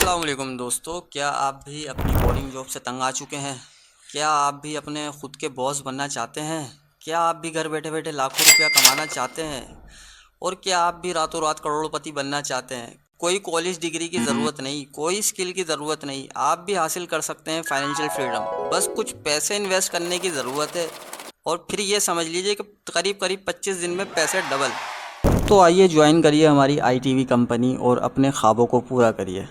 السلام علیکم دوستو، کیا آپ بھی اپنی بورنگ جاب سے تنگ آ چکے ہیں؟ کیا آپ بھی اپنے خود کے باس بننا چاہتے ہیں؟ کیا آپ بھی گھر بیٹھے بیٹھے لاکھوں روپیہ کمانا چاہتے ہیں؟ اور کیا آپ بھی راتوں رات کروڑ پتی بننا چاہتے ہیں؟ کوئی کالج ڈگری کی ضرورت نہیں، کوئی اسکل کی ضرورت نہیں، آپ بھی حاصل کر سکتے ہیں فائنینشیل فریڈم۔ بس کچھ پیسے انویسٹ کرنے کی ضرورت ہے، اور پھر یہ سمجھ لیجئے کہ قریب 25 دن میں پیسے ڈبل۔ تو آئیے جوائن کریے ہماری آئی ٹی وی کمپنی اور اپنے خوابوں کو پورا کریے۔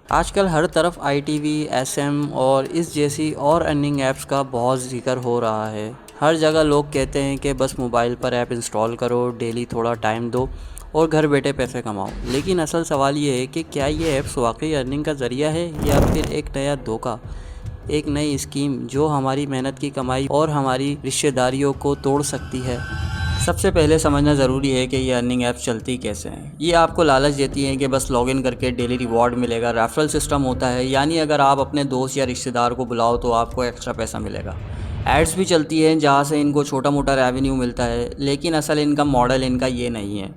آج کل ہر طرف I T V, S M اور اس جیسی اور ارننگ ایپس کا بہت ذکر ہو رہا ہے۔ ہر جگہ لوگ کہتے ہیں کہ بس موبائل پر ایپ انسٹال کرو، ڈیلی تھوڑا ٹائم دو اور گھر بیٹھے پیسے کماؤ۔ لیکن اصل سوال یہ ہے کہ کیا یہ ایپس واقعی ارننگ کا ذریعہ ہے یا پھر ایک نیا دھوکہ، ایک نئی اسکیم جو ہماری محنت کی کمائی اور ہماری رشتہ داریوں کو توڑ سکتی ہے؟ سب سے پہلے سمجھنا ضروری ہے کہ یہ ارننگ ایپس چلتی کیسے ہیں۔ یہ آپ کو لالچ دیتی ہیں کہ بس لاگ ان کر کے ڈیلی ریوارڈ ملے گا۔ ریفرل سسٹم ہوتا ہے، یعنی اگر آپ اپنے دوست یا رشتہ دار کو بلاؤ تو آپ کو ایکسٹرا پیسہ ملے گا۔ ایڈس بھی چلتی ہیں جہاں سے ان کو چھوٹا موٹا ریونیو ملتا ہے، لیکن اصل انکم ماڈل ان کا یہ نہیں ہے۔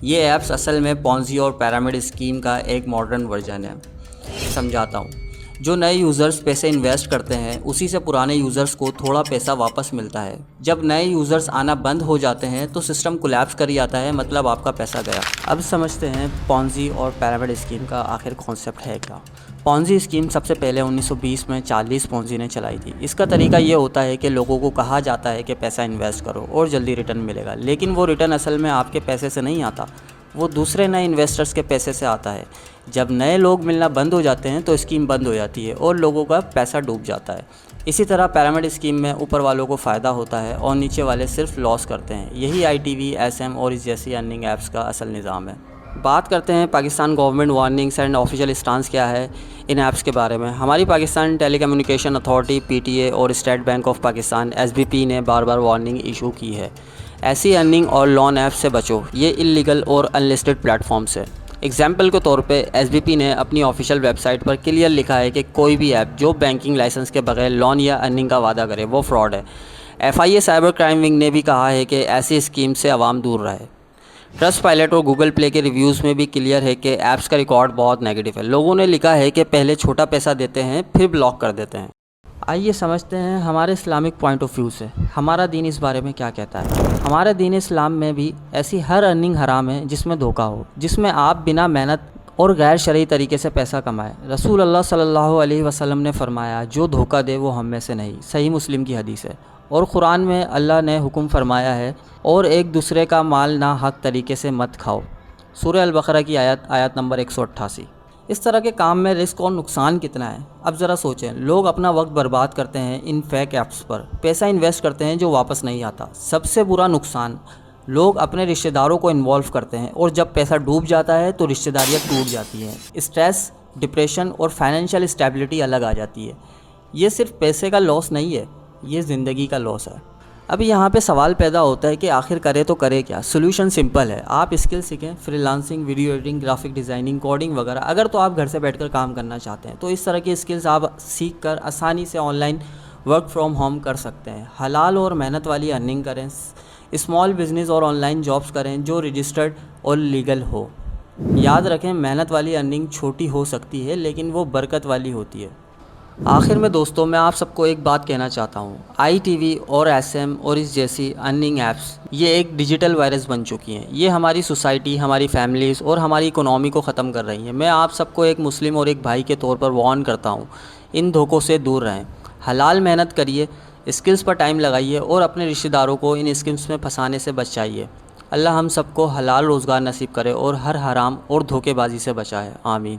یہ ایپس اصل میں پونزی اور پیرامڈ اسکیم کا ایک ماڈرن ورژن ہے۔ سمجھاتا ہوں۔ جو نئے یوزرز پیسے انویسٹ کرتے ہیں اسی سے پرانے یوزرز کو تھوڑا پیسہ واپس ملتا ہے۔ جب نئے یوزرز آنا بند ہو جاتے ہیں تو سسٹم کولیپس کر جاتا ہے، مطلب آپ کا پیسہ گیا۔ اب سمجھتے ہیں پونزی اور پیرامڈ اسکیم کا آخر کانسیپٹ ہے کیا۔ پونزی اسکیم سب سے پہلے 1920 میں چارلس پونزی نے چلائی تھی۔ اس کا طریقہ یہ ہوتا ہے کہ لوگوں کو کہا جاتا ہے کہ پیسہ انویسٹ کرو اور جلدی ریٹرن ملے گا، لیکن وہ ریٹرن اصل میں آپ کے پیسے سے نہیں آتا، وہ دوسرے نئے انویسٹرز کے پیسے سے آتا ہے۔ جب نئے لوگ ملنا بند ہو جاتے ہیں تو اسکیم بند ہو جاتی ہے اور لوگوں کا پیسہ ڈوب جاتا ہے۔ اسی طرح پیرامڈ اسکیم میں اوپر والوں کو فائدہ ہوتا ہے اور نیچے والے صرف لاس کرتے ہیں۔ یہی I T V, S M اور اس جیسی ارننگ ایپس کا اصل نظام ہے۔ بات کرتے ہیں Pakistan government warnings and official stance کیا ہے ان ایپس کے بارے میں۔ ہماری Pakistan telecommunication authority P T A اور State Bank of Pakistan S B P نے بار بار وارننگ ایشو کی ہے۔ ایسی ارننگ اور لون ایپ سے بچو، یہ انلیگل اور انلسٹڈ پلیٹ فارمز ہے۔ ایگزامپل کے طور پہ ایس بی پی نے اپنی آفیشیل ویب سائٹ پر کلیئر لکھا ہے کہ کوئی بھی ایپ جو بینکنگ لائسنس کے بغیر لون یا ارننگ کا وعدہ کرے وہ فراڈ ہے۔ F I A cyber crime wing نے بھی کہا ہے کہ ایسی اسکیم سے عوام دور رہے۔ ٹرسٹ پائلٹ اور گوگل پلے کے ریویوز میں بھی کلیئر ہے کہ ایپس کا ریکارڈ بہت نیگیٹو ہے۔ لوگوں نے لکھا ہے کہ پہلے چھوٹا پیسہ دیتے ہیں پھر بلاک کر دیتے ہیں۔ آئیے سمجھتے ہیں ہمارے اسلامک پوائنٹ آف ویو سے ہمارا دین اس بارے میں کیا کہتا ہے۔ ہمارے دین اسلام میں بھی ایسی ہر ارننگ حرام ہے جس میں دھوکہ ہو، جس میں آپ بنا محنت اور غیر شرعی طریقے سے پیسہ کمائے۔ رسول اللہ صلی اللہ علیہ وسلم نے فرمایا جو دھوکہ دے وہ ہم میں سے نہیں، صحیح مسلم کی حدیث ہے۔ اور قرآن میں اللہ نے حکم فرمایا ہے اور ایک دوسرے کا مال ناحق طریقے سے مت کھاؤ، سورہ البقرہ کی آیت نمبر 188۔ اس طرح کے کام میں رسک اور نقصان کتنا ہے؟ اب ذرا سوچیں، لوگ اپنا وقت برباد کرتے ہیں ان فیک ایپس پر، پیسہ انویسٹ کرتے ہیں جو واپس نہیں آتا۔ سب سے برا نقصان، لوگ اپنے رشتہ داروں کو انوالو کرتے ہیں اور جب پیسہ ڈوب جاتا ہے تو رشتہ داریاں ٹوٹ جاتی ہیں، اسٹریس، ڈپریشن اور فائنینشیل اسٹیبلٹی الگ آ جاتی ہے۔ یہ صرف پیسے کا لاس نہیں ہے، یہ زندگی کا لاس ہے۔ اب یہاں پہ سوال پیدا ہوتا ہے کہ آخر کرے تو کرے کیا؟ سولوشن سمپل ہے، آپ اسکل سیکھیں، free lancing, video editing, graphic designing, coding وغیرہ۔ اگر تو آپ گھر سے بیٹھ کر کام کرنا چاہتے ہیں تو اس طرح کی اسکلز آپ سیکھ کر آسانی سے on line work from home کر سکتے ہیں۔ حلال اور محنت والی ارننگ کریں، اسمال بزنس اور آن لائن جابز کریں جو رجسٹرڈ اور لیگل ہو۔ یاد رکھیں محنت والی ارننگ چھوٹی ہو سکتی ہے لیکن وہ برکت والی ہوتی ہے۔ آخر میں دوستوں، میں آپ سب کو ایک بات کہنا چاہتا ہوں، آئی ٹی وی اور ایس ایم اور اس جیسی ارننگ ایپس یہ ایک ڈیجیٹل وائرس بن چکی ہیں۔ یہ ہماری سوسائٹی، ہماری فیملیز اور ہماری اکنامی کو ختم کر رہی ہیں۔ میں آپ سب کو ایک مسلم اور ایک بھائی کے طور پر وارن کرتا ہوں، ان دھوکوں سے دور رہیں، حلال محنت کریے، اسکلز پر ٹائم لگائیے اور اپنے رشتہ داروں کو ان اسکلز میں پھنسانے سے بچائیے۔ اللہ ہم سب کو حلال روزگار نصیب کرے اور ہر حرام اور دھوکے بازی سے بچائے، آمین۔